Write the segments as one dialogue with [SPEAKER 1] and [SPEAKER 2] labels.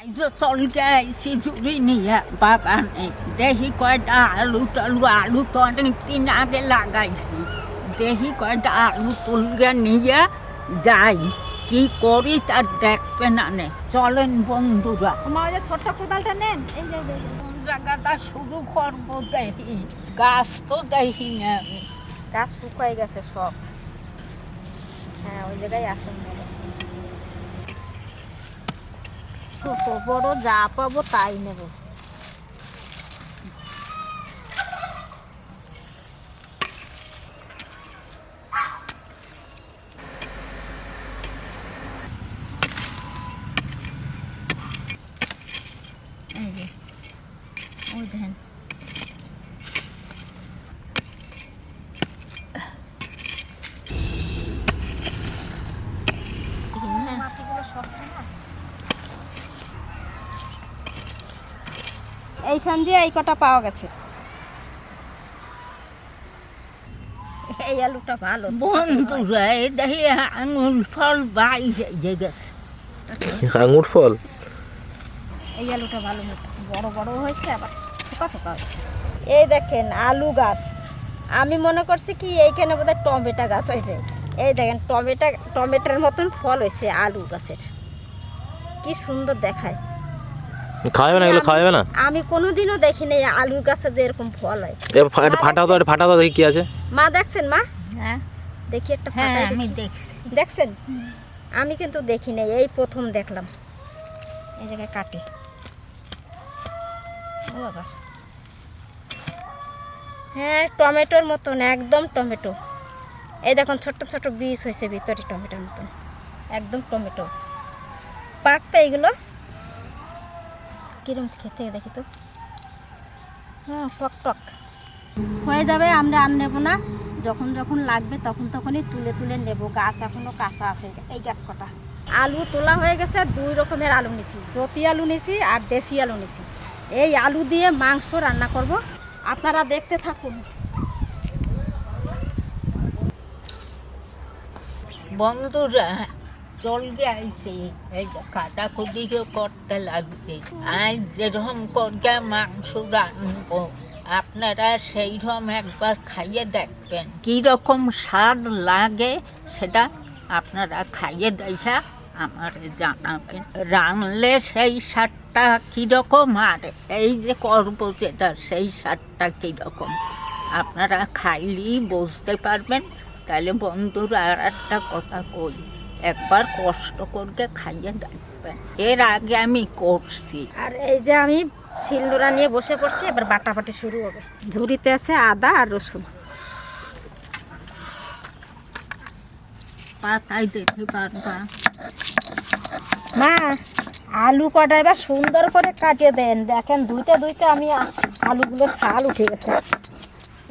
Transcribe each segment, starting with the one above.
[SPEAKER 1] চল গেছি জুড়ি নিয়ে বাগানে দেখি কয়টা আলু টালু আলু তো অনেক দিন আগে লাগাইছি দেখি কয়টা আলু তুলগে নিয়ে যাই কি করি তার দেখবে না নে চলেন বন্ধুরা
[SPEAKER 2] আমাদের ছোট্ট কোদালটা নেন এই যে
[SPEAKER 1] কোন জায়গাটা শুরু করবো দেখি গাছ তো দেখি না আমি
[SPEAKER 2] গাছ শুকাই গেছে সব হ্যাঁ ওই জায়গায় আছে ছোট বড় যা পাবো তাই নেব এই যে ওই দেখেন এইখান দিয়ে এই কটা পাওয়া গেছে এই আলুটা ভালো
[SPEAKER 1] বন্ধুরা এই দেখি আঙুল ফল বাইরে গেছে
[SPEAKER 3] আঙুর ফল
[SPEAKER 2] এই আলুটা ভালো বড় বড় হয়েছে আবার ছোকা ছোকা হয়েছে এই দেখেন আলু গাছ আমি মনে করছি কি এইখানে বোধহয় টমেটো গাছ হয়েছে এই দেখেন টমেটোর মতন ফল হয়েছে আলু গাছের কি সুন্দর দেখায়
[SPEAKER 3] খাওয়াবে না এগুলো খাওয়াবে না
[SPEAKER 2] আমি কোনোদিনও দেখিনি আলুর গাছে যে এরকম ফল হয়
[SPEAKER 3] ফাটাও দেখি কি আছে
[SPEAKER 2] মা দেখছেন মা
[SPEAKER 1] হ্যাঁ
[SPEAKER 2] দেখি একটা
[SPEAKER 1] হ্যাঁ
[SPEAKER 2] ফাটাই
[SPEAKER 1] আমি
[SPEAKER 2] দেখি।
[SPEAKER 1] দেখছি
[SPEAKER 2] দেখছেন আমি কিন্তু দেখি নাই এই প্রথম দেখলাম এই জায়গায় কাটি ও বাবা হ্যাঁ টমেটোর মতন একদম টমেটো এই দেখুন ছোট ছোট বীজ হয়েছে ভিতরে টমেটোর মতন একদম টমেটো পাকবে এগুলো কিরম খেতে দেখি তো হ্যাঁ টক টক হয়ে যাবে আমরা আর নেবো না যখন যখন লাগবে তখন তখনই তুলে তুলে নেব গাছ এখনো কাঁচা আছে এই গাছ কটা আলু তোলা হয়ে গেছে দুই রকমের আলু নিছি জ্যোতি আলু নিছি আর দেশি আলু নিছি এই আলু দিয়ে মাংস রান্না করব আপনারা দেখতে থাকুন
[SPEAKER 1] বন্ধুরা চল গেছে এই কাটাকুটিও করতে লাগছে আজ যেরকম করে মাংস রান্নবো আপনারা সেইরকম একবার খাইয়ে দেখবেন কীরকম স্বাদ লাগে সেটা আপনারা খাইয়ে দেখা আমার জানাবেন রানলে সেই স্বাদটা কীরকম আর এই যে করবো যেটা সেই স্বাদটা কীরকম আপনারা খাইলেই বুঝতে পারবেন তাহলে বন্ধুরা আর একটা কথা কই একবার কষ্ট করে খাইয়ে দেখবেন এর আগে আমি করছি
[SPEAKER 2] আর এই যে আমি শিলনোড়া নিয়ে বসে পড়ছি এবার বাটাবাটি শুরু হবে ঝুড়িতে আছে আদা আর রসুন
[SPEAKER 1] পাতায় দেখতে পারবা
[SPEAKER 2] মা আলু কটা এবার সুন্দর করে কাটিয়ে দেন দেখেন ধুইতে ধুইতে আমি আলুগুলো ছাল উঠে গেছে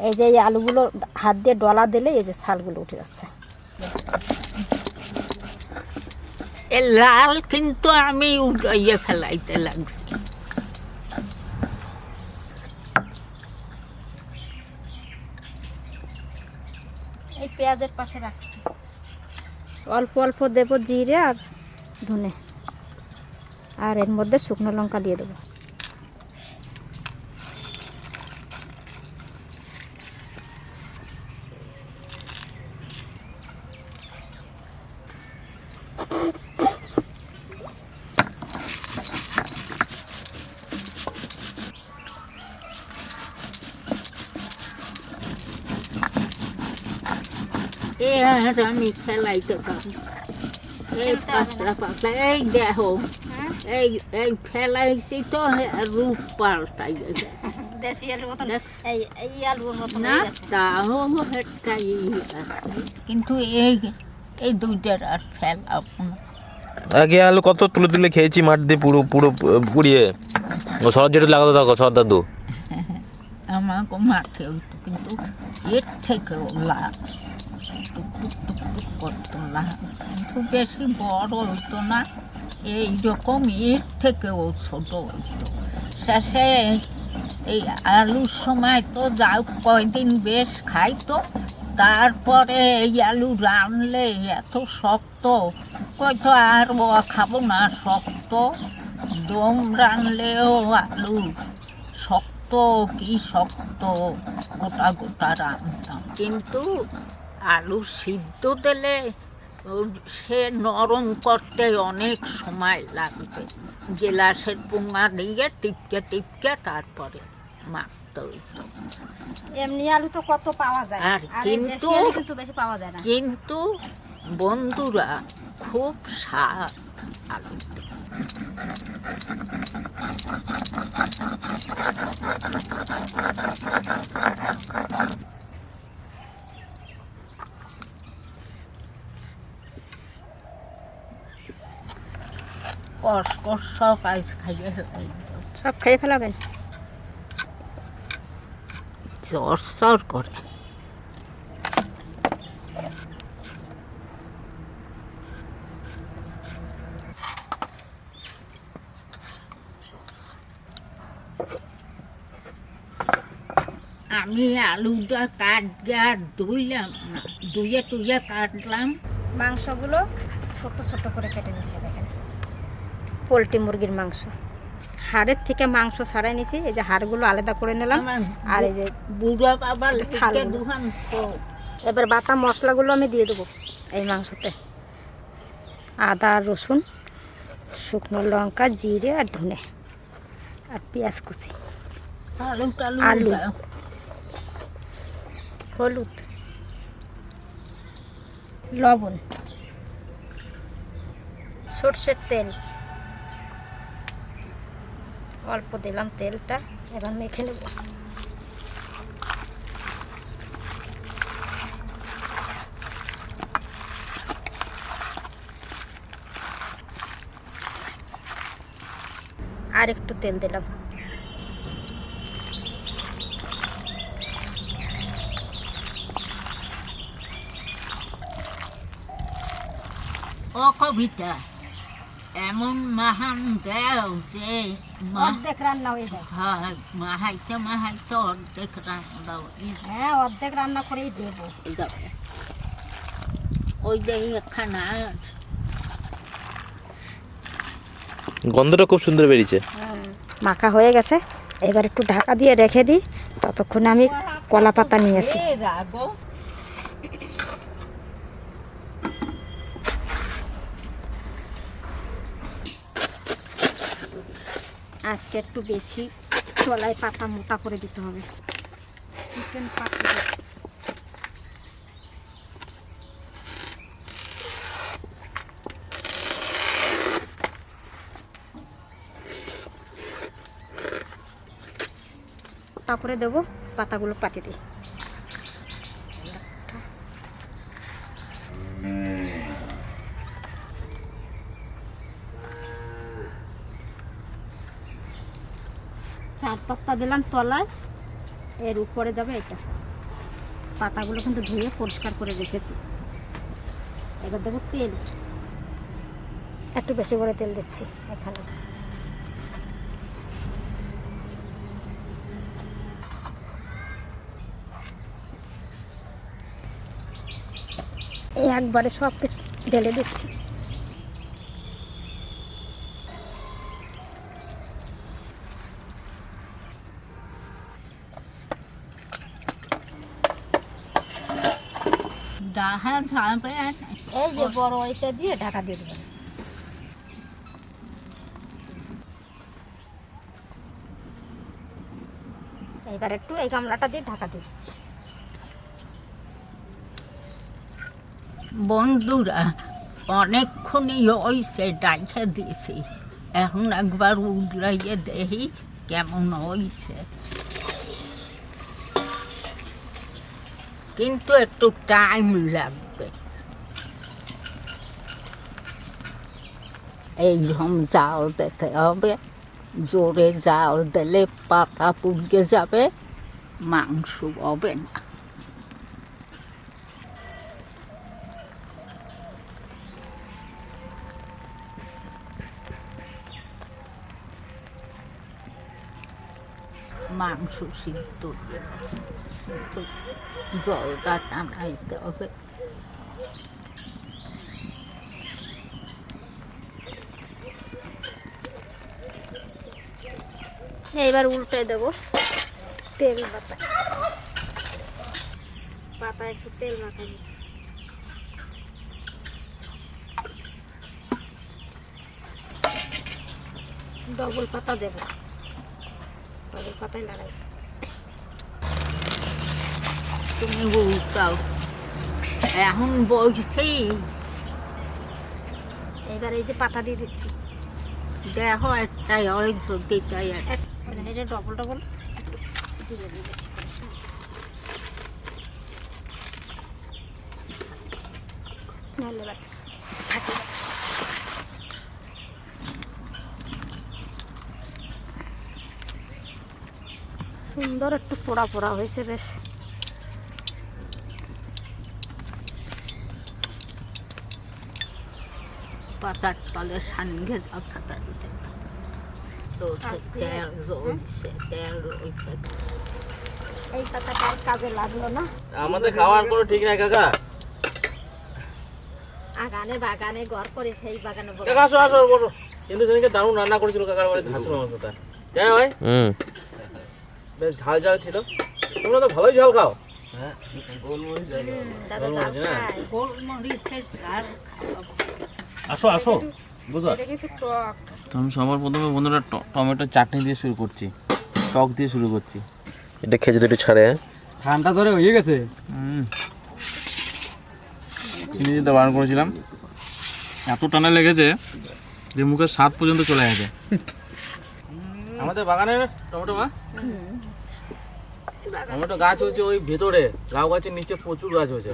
[SPEAKER 2] এই যে এই আলুগুলো হাত দিয়ে ডলা দিলে এই যে ছালগুলো উঠে যাচ্ছে
[SPEAKER 1] এ লাল কিন্তু আমি উড়াইয়ে ফেলাইতে লাগছি
[SPEAKER 2] এই পেঁয়াজের পাশে রাখছি অল্প অল্প দেব জিরে আর ধনে আর এর মধ্যে শুকনো লঙ্কা দিয়ে দেবো
[SPEAKER 1] আর আমি ফেলাইতে পারি এই পাতলা পাতলা এই দেখো এই এই ফেলাইছি তো রূপ পাল্টাই গেছে
[SPEAKER 2] দেশি আলুর মতন এই আলুর মতন
[SPEAKER 1] না তাও একটাই কিন্তু এই দুইটার আর ফেলাবো না
[SPEAKER 3] আগে আলু কত তুলে তুলে খেয়েছি মাঠ দিয়ে পুরো পুরো পুড়িয়ে ও সর যেটা লাগাতে থাকো সর দাদু
[SPEAKER 1] আমাকে মাঠে হইতো কিন্তু এর থেকেও লাভ টুকটুক টুকটুক করতো লাভ কিন্তু বেশি বড় হইতো না এইরকম এর থেকেও ছোট হইতো শেষে এই আলুর সময় তো যাও কয়দিন বেশ খাইতো তারপরে এই আলু রানলে এত শক্ত কয়তো আর খাবো না শক্ত দম রানলেও আলু শক্ত কি শক্ত গোটা গোটা রান্তাম, কিন্তু আলু সিদ্ধ দিলে সে নরম করতে অনেক সময় লাগবে। গেলাসের পোঙা দিয়ে টিপকে টিপকে তারপরে মাখতে হইতো।
[SPEAKER 2] এমনি আলু তো কত পাওয়া যায়,
[SPEAKER 1] আর কিন্তু
[SPEAKER 2] কিন্তু বেশি পাওয়া যায় না।
[SPEAKER 1] কিন্তু বন্ধুরা খুব স্বাদ আলু। কষ কষ সব আইস খাইয়ে
[SPEAKER 2] সব খেয়ে ফেলাবেন?
[SPEAKER 1] জ্বর সর করে। আমি আলুটা কাটতে আর ধুইলাম না, ধুয়ে টুইয়ে কাটলাম।
[SPEAKER 2] মাংসগুলো ছোট ছোট করে কেটে নিয়েছি, দেখেন পোলট্রি মুরগির মাংস। হাড়ের থেকে মাংস ছাড়াই নিয়েছি, এই যে হাড়গুলো আলাদা করে নিলাম। আর এই যে
[SPEAKER 1] বুড়া বাবা দুহান তো।
[SPEAKER 2] এবার বাটা মশলাগুলো আমি দিয়ে দেবো এই মাংসতে। আদা, রসুন, শুকনো লঙ্কা, জিরে আর ধনে আর পেঁয়াজ কুচি, আলু, হলুদ, লবণ, সরষের তেল অল্প দিলাম তেলটা। এবার মেখে নেব। আর একটু তেল দিলাম।
[SPEAKER 1] ও কবিতা, এমন মাহান দেও যে
[SPEAKER 2] অর্ধেক রান্না হয়ে যায়।
[SPEAKER 1] হ্যাঁ, মাহাইতে মাহাইতে অর্ধেক রান্না।
[SPEAKER 2] হ্যাঁ, অর্ধেক রান্না করেই দেবো।
[SPEAKER 1] ওই যে খানা
[SPEAKER 3] গন্ধটা খুব সুন্দর বেরিয়েছে।
[SPEAKER 2] মাখা হয়ে গেছে, এবার একটু ঢাকা দিয়ে রেখে দিই। ততক্ষণে আমি কলা পাতা নিয়ে আসি। আজকে একটু বেশি তলায় পাতা মোটা করে দিতে হবে। চিকেন পাতা করে দেবো, পাতাগুলো পাতি দিই। চার পাতা দিলাম তলায়, এর উপরে যাবে এটা। পাতাগুলো কিন্তু ধুয়ে পরিষ্কার করে রেখেছি। এবার দেবো তেল, একটু বেশি করে তেল দিচ্ছি এখানে। একবারে সব কিছু ঢেলে দিচ্ছি।
[SPEAKER 1] ডাহা ঝাঁপে
[SPEAKER 2] এই যে বড় এটা দিয়ে ঢাকা দিয়ে দেবেন। এবার একটু এই গামলাটা দিয়ে ঢাকা দিয়ে দিচ্ছি।
[SPEAKER 1] বন্ধুরা, অনেকক্ষণই হয়েছে ডাইখা দিয়েছি, এখন একবার উড়াইয়ে দেখি কেমন হয়েছে। কিন্তু একটু টাইম লাগবে। এইরকম জাল দিতে হবে, জোরে জাল দিলে পাতা পুড়ে যাবে, মাংস হবে না। মাংস সিদ্ধ জলটা টানাইতে হবে।
[SPEAKER 2] এইবার উল্টে দেবো তেল পাতা, পাতা একটু তেল মাখা দিচ্ছি। ডবল পাতা দেবো, ডবল পাতায় লাগাই।
[SPEAKER 1] তুমি উল্টাও, এখন বলছি।
[SPEAKER 2] এবার এই যে পাতা দিয়ে দিচ্ছি,
[SPEAKER 1] দেখো একটাই অনেক সত্যি চাই।
[SPEAKER 2] এটা ডবল ডবল একটু দিয়ে দিই বেশি করে। নাহলে এবার ফাটে যাবে। সুন্দর একটু পোড়া পোড়া হয়েছে বেশ।
[SPEAKER 1] পাতার তলে সানঘে যাও পাতা দিতে। তেল রয়েছে, তেল রয়েছে।
[SPEAKER 2] এই পাতাটা আর কাজে লাগলো না।
[SPEAKER 3] আমাদের খাওয়ার কোনো ঠিক নাই কাকা।
[SPEAKER 2] আগানে বাগানে ঘর করে সেই বাগানে
[SPEAKER 3] কাকা আসো আসো বসো। কিন্তু সেদিনকে দারুণ রান্না করেছিল কাকার বাড়িতে হাঁসের মাংসটা। জানো ভাই? বেশ ঝাল ঝাল ছিল। তোমরা তো ভালোই ঝাল খাও।
[SPEAKER 2] দাদা ঝাল খায়।
[SPEAKER 1] গোলমরিচের ঝাল খাওয়াবো।
[SPEAKER 3] আসো আসো বুঝো।
[SPEAKER 2] এটা কিন্তু টক।
[SPEAKER 3] তো আমি সবার প্রথমে বন্ধুরা টমেটো চাটনি দিয়ে শুরু করছি, টক দিয়ে শুরু করছি। এটা খেয়ে যদি একটু ছাড়ে,
[SPEAKER 4] ঠান্ডা ধরে হয়ে গেছে।
[SPEAKER 3] চিনি দিতে বারণ করেছিলাম, এত টানা লেগেছে যে মুখের স্বাদ পর্যন্ত চলে গেছে। আমাদের বাগানের টমেটো মা, টমেটো গাছ হচ্ছে ওই ভেতরে, লাউ গাছের নিচে প্রচুর গাছ হয়েছে।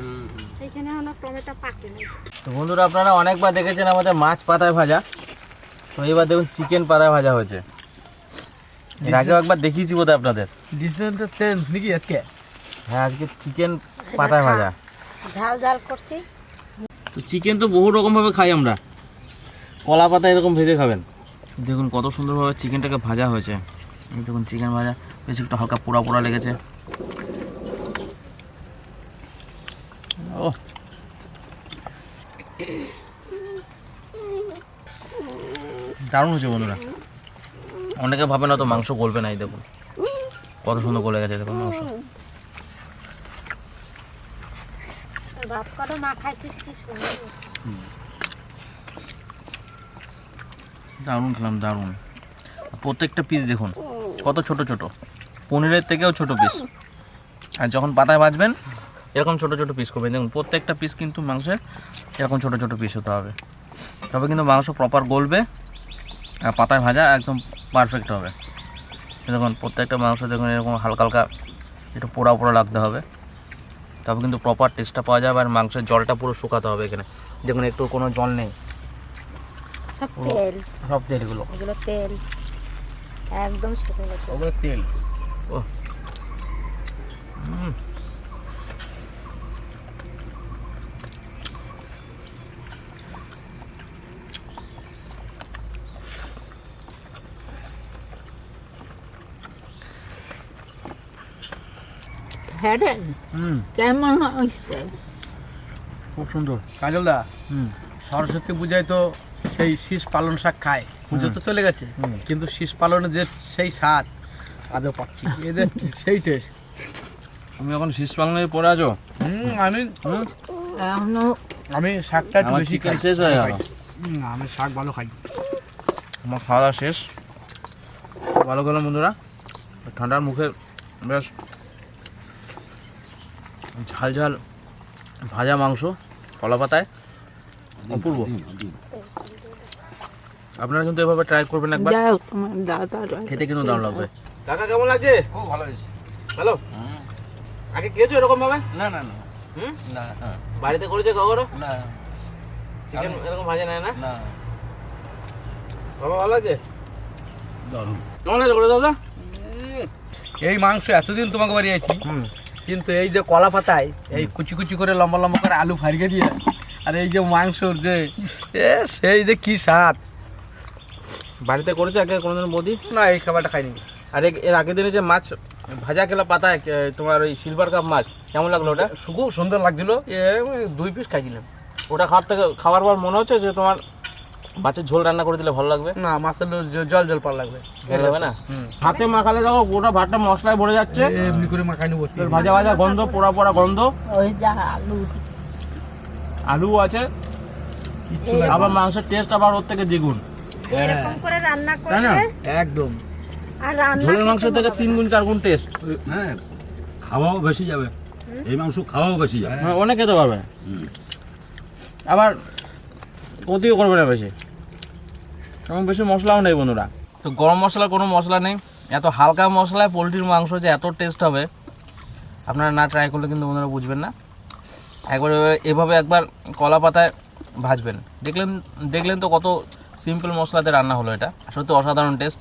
[SPEAKER 2] সেইখানে আমরা টমেটো পাকে নেই।
[SPEAKER 3] তো বন্ধুরা আপনারা অনেকবার দেখেছেন আমাদের মাছ পাতায় ভাজা, তো এবার দেখুন চিকেন পাতায় ভাজা হয়েছে। এর আগেও একবার দেখিয়েছি বোধহয় আপনাদের।
[SPEAKER 4] ডিসেন্ট চেঞ্জ নাকি আজকে?
[SPEAKER 3] হ্যাঁ আজকে চিকেন পাতায় ভাজা।
[SPEAKER 2] ঝাল ঝাল করছি।
[SPEAKER 3] তো চিকেন তো বহু রকমভাবে খাই আমরা, কলা পাতা এরকম ভেজে খাবেন। দেখুন কত সুন্দরভাবে চিকেনটাকে ভাজা হয়েছে। এই দেখুন চিকেন ভাজা, বেশ একটু হালকা পোড়া পোড়া লেগেছে। ও দারুণ হয়েছে বন্ধুরা। অনেকে ভাবে না তো মাংস গলবে না, এই দেখুন কত সুন্দর গলে গেছে। দেখুন মাংস
[SPEAKER 2] ভাত কটা মা খাইছিস কি সুন্দর।
[SPEAKER 3] দারুণ খেলাম, দারুণ। প্রত্যেকটা পিস দেখুন কত ছোট ছোট, পনিরের থেকেও ছোট পিস। আর যখন পাতায় ভাজবেন এরকম ছোট ছোট পিস করবেন। দেখুন প্রত্যেকটা পিস কিন্তু মাংসের এরকম ছোট ছোট পিস হতে হবে, তবে কিন্তু মাংস প্রপার গলবে আর পাতায় ভাজা একদম পারফেক্ট হবে। দেখুন প্রত্যেকটা মাংস দেখুন এরকম হালকা হালকা একটু পোড়া পোড়া লাগতে হবে, তবে কিন্তু প্রপার টেস্টটা পাওয়া যাবে। আর মাংসের জলটা পুরো শুকাতে হবে। এখানে দেখুন একটু কোনো জল নেই,
[SPEAKER 2] সব তেল,
[SPEAKER 3] সব তেল এগুলো।
[SPEAKER 2] এগুলো তেল একদম শুকিয়ে গেছে।
[SPEAKER 4] ওগুলো তেল।
[SPEAKER 3] ও
[SPEAKER 1] হ্যাঁ রে, কেমন হয়েছে?
[SPEAKER 4] খুব সুন্দর। কাজল দা, সরস্বতী পূজায় তো সেই শীষ পালন শাক খায়, পুজো তো চলে গেছে, কিন্তু শীষ পালনের যে সেই স্বাদ আজও পাচ্ছি। এদের সেই টেস্ট।
[SPEAKER 3] তুমি এখন শীষ পালনে পড়ে আছো?
[SPEAKER 1] এখনো
[SPEAKER 4] আমি শাকটা একটু
[SPEAKER 3] আমার
[SPEAKER 4] বেশি
[SPEAKER 3] চিকেন
[SPEAKER 4] খাই।
[SPEAKER 3] শেষ হয়ে গেল।
[SPEAKER 4] আমি শাক ভালো খাই।
[SPEAKER 3] আমার খাওয়া দাওয়া শেষ, ভালো গেলাম বন্ধুরা। ঠান্ডার মুখে বেশ ঝাল ঝাল ভাজা মাংস কলা পাতায়, অপূর্ব। আপনারা কিন্তু এভাবে ট্রাই করবেন একবার,
[SPEAKER 1] যাও তোমার দাদা
[SPEAKER 3] খেতে কিন্তু দারুণ লাগবে। কাকা কেমন লাগছে?
[SPEAKER 4] খুব ভালো হয়েছে।
[SPEAKER 3] ভালো। আগে খেয়েছো এরকম ভাবে?
[SPEAKER 4] না না না
[SPEAKER 3] হুম,
[SPEAKER 4] না
[SPEAKER 3] বাড়িতে করেছে কখনো
[SPEAKER 4] না
[SPEAKER 3] চিকেন এরকম ভাজা নেয় না?
[SPEAKER 4] না।
[SPEAKER 3] বাবা ভালো আছে? দারুণ। কেমন লাগছে করে দাদা?
[SPEAKER 4] এই মাংস এতদিন তোমাকে বাড়ি আছি, কিন্তু এই যে কলা পাতায় এই কুচি কুচি করে লম্বা লম্বা করে আলু ফারিয়ে দিয়ে, আর এই যে মাংসর যে সেই যে কি স্বাদ।
[SPEAKER 3] বাড়িতে করেছে আগে কোনোদিন বৌদি?
[SPEAKER 4] না, এই খাবারটা খাইনি।
[SPEAKER 3] আর এর আগের দিনে যে মাছ ভাজা খেলা পাতায় তোমার ওই সিলভার কাপ মাছ, কেমন লাগলো ওটা?
[SPEAKER 4] খুব সুন্দর লাগছিল। 2 পিস খাইছিলাম।
[SPEAKER 3] ওটা খাওয়ার পর মনে হচ্ছে যে তোমার মাছের ঝোল রান্না করে দিলে ভালো লাগবে
[SPEAKER 4] না, মাছের জল জল পার লাগবে।
[SPEAKER 3] ভালো লাগবে না? হাতে মাখালে দেখো গোটা ভাতটা মশলায় ভরে যাচ্ছে,
[SPEAKER 4] এমনি করে মাখাই নেবো।
[SPEAKER 3] ভাজা ভাজা গন্ধ, পোড়া পোড়া গন্ধ।
[SPEAKER 1] ওই যা আলু
[SPEAKER 3] আলু আছে, আবার মাংসের টেস্ট আবার ওর থেকে দ্বিগুণ।
[SPEAKER 2] এরকম করে রান্না
[SPEAKER 3] তাই না?
[SPEAKER 2] করবে
[SPEAKER 4] একদম।
[SPEAKER 2] আর রান্না
[SPEAKER 3] ঝোলের মাংসের থেকে 3 গুণ 4 গুণ টেস্ট।
[SPEAKER 5] হ্যাঁ, খাওয়াও বেশি যাবে, এই মাংস খাওয়াও বেশি যাবে।
[SPEAKER 3] অনেক খেতে পারবে, আবার ক্ষতিও করবে না বেশি, এবং বেশি মশলাও নেই বন্ধুরা। তো গরম মশলা কোনো মশলা নেই, এত হালকা মশলায় পোলট্রির মাংস যে এত টেস্ট হবে আপনারা না ট্রাই করলে কিন্তু বন্ধুরা বুঝবেন না। একবার এভাবে একবার কলা পাতায় ভাজবেন, দেখলেন তো কত সিম্পল মশলাতে রান্না হলো। এটা সত্যি অসাধারণ টেস্ট।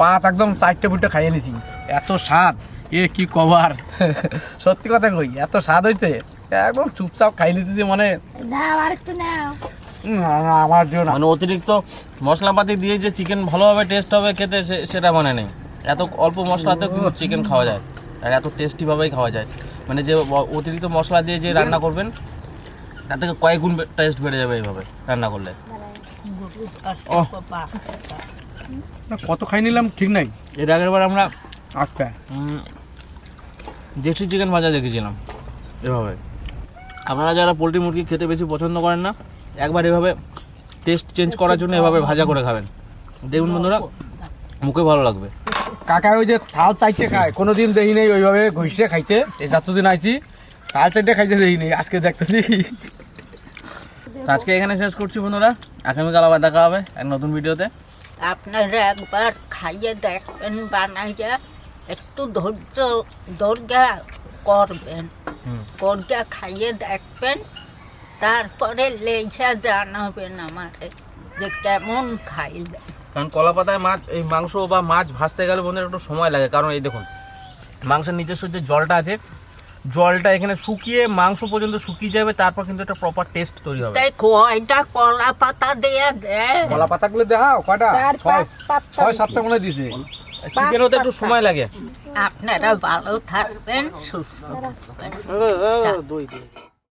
[SPEAKER 4] পাত একদম 4টে ফুটে খাইয়ে নিছি, এত স্বাদ, এ কি কভার। সত্যি কথা কই, এত স্বাদ হইছে, একদম চুপচাপ খাই নিতেছি। মানে
[SPEAKER 2] নাও, আর একটু নাও।
[SPEAKER 4] না, আমার জন্য না।
[SPEAKER 3] মানে অতিরিক্ত মশলাপাতি দিয়ে যে চিকেন ভালোভাবে টেস্ট হবে খেতে, সেটা মানে নেই। এত অল্প মশলাতেও কিন্তু চিকেন খাওয়া যায়, আর এত টেস্টিভাবেই খাওয়া যায়। মানে যে অতিরিক্ত মশলা দিয়ে যে রান্না করবেন তার থেকে কয়েক গুণ টেস্ট বেড়ে যাবে এইভাবে রান্না করলে।
[SPEAKER 4] কত খাই নিলাম ঠিক নাই।
[SPEAKER 3] এর আগের বার আমরা
[SPEAKER 4] আচ্ছা,
[SPEAKER 3] দেশি চিকেন ভাজা দেখেছিলাম এভাবে। আপনারা যারা পোলট্রি মুরগি খেতে বেশি পছন্দ করেন না, একবার এভাবে টেস্ট চেঞ্জ করার জন্য এভাবে ভাজা করে খাবেন, দেখুন বন্ধুরা মুখে ভালো লাগবে।
[SPEAKER 4] কাকা ওই যে থাল 4টে খায়, কোনোদিন দেখি নেই ওইভাবে ঘষে খাইতে। এই যতদিন আইছি থাল 4টে খাইতে দেখি নেই, আজকে দেখতেছি।
[SPEAKER 3] তো আজকে এখানে শেষ করছি বন্ধুরা, আগামীকাল আবার দেখা হবে এক নতুন ভিডিওতে।
[SPEAKER 1] আপনারা একবার খাইয়ে দেখবেন, বানাইয়া একটু ধৈর্য করবেন, করে খাইয়ে দেখবেন, তারপরে লেইসা জানাবেন আমাকে যে কেমন খাইলেন।
[SPEAKER 3] কারণ কলা পাতায় মাছ, এই মাংস বা মাছ ভাজতে গেলে বন্ধুরা একটু সময় লাগে, কারণ এই দেখুন মাংসের নিজস্ব যে জলটা আছে, জলটা এখানে শুকিয়ে মাংস পর্যন্ত শুকিয়ে যাবে, তারপর কিন্তু একটা প্রপার টেস্ট তৈরি হবে।
[SPEAKER 1] তাই কয়টা কলা পাতা দিয়ে দেয়?
[SPEAKER 4] কলা পাতাগুলো দেখাও কয়টা?
[SPEAKER 2] 4-5 পাতা
[SPEAKER 4] 6-7টা মনে দিছে।
[SPEAKER 3] চিকেন হতে একটু সময় লাগে।
[SPEAKER 1] আপনারা ভালো থাকবেন, সুস্থ থাকবেন।